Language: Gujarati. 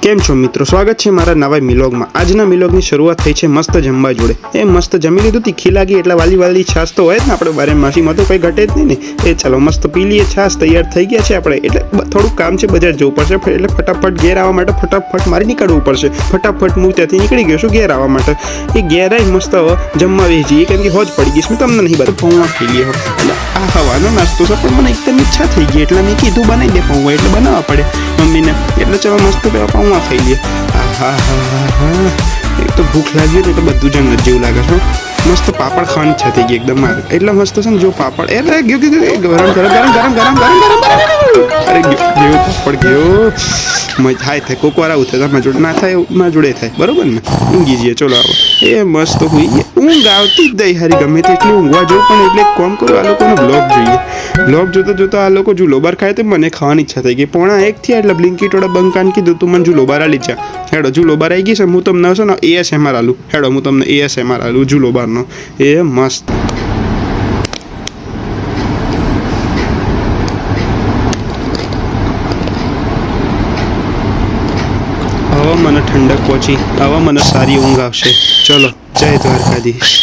કેમ છો મિત્રો, સ્વાગત છે મારા નવા મિલોગમાં। આજના મિલોગની શરૂઆત થઈ છે મસ્ત જમવા જોડે। એ મસ્ત જમી લીધું, તીખી લાગી એટલે વાલી છાશ તો હોય જ ને આપણે બારે માસીમાં તો કંઈ ઘટે જ નહીં ને। એ ચાલો મસ્ત પી લઈએ છાશ, તૈયાર થઈ ગયા છે આપણે। એટલે થોડુંક કામ છે, બજાર જવું પડશે, એટલે ફટાફટ ઘેર આવવા માટે ફટાફટ મારે નીકળવું પડશે। ફટાફટ હું ત્યાંથી નીકળી ગયો છું ઘેર આવવા માટે। એ ઘેર આવી મસ્ત જમવા વેચીએ, કેમ કે હોજ પડી ગઈ છે, તમને નહીં બધું પૌવા ખાઈ લઈએ। એટલે આ હવાનો નાસ્તો છે, પણ મને એકદમ ઈચ્છા થઈ ગઈ એટલે મેં કીધું બનાવી દે પૌવા, એટલે બનાવવા પડે મમ્મીને। એટલે ચાલો મસ્ત પેલા પૌવા ખાઈ લઈએ। હા, એક તો ભૂખ લાગી ને એટલે બધું જંગત જેવું લાગે છે। મસ્ત પાપડ ખાવાની ઈચ્છા થઈ ગઈ એકદમ મારે। એટલે મસ્ત છે ને જો પાપડ એટલે ગયો ગરમ અરે ગયો પાપડ ગયો થાય કોકવાર આવું થાય, તમારા જોડે ના થાય, મારા જોડે થાય, બરોબર ને? ઊંઘી જઈએ, ચલો આવો। એ મસ્ત હોઈ ગયા, ઊંઘ આવતી જ દઈ હારી ગમે તેટલી ઊંઘવા જવું, પણ એટલે એક કામ કરું, આ લોકોનો બ્લોગ જોઈએ। બ્લોગ જોતા આ લોકો જુલોબાર ખાય તો મને ખાવાની ઈચ્છા થઈ ગઈ। 1:45 થયા એટલે બ્લિંકિટ વાળા બંકાને કીધું તું મને જુલોબાર આલી જા। હેડો જુલોબાર આવી ગઈ છે, હું તમને છે ને ASMR આલું। હેડો હું તમને ASMR આલું જુલોબારનો। એ મસ્ત હવે મને ઠંડક પહોંચી, હવે મને સારી ઊંઘ આવશે। ચલો, જય દ્વારકાધીશ।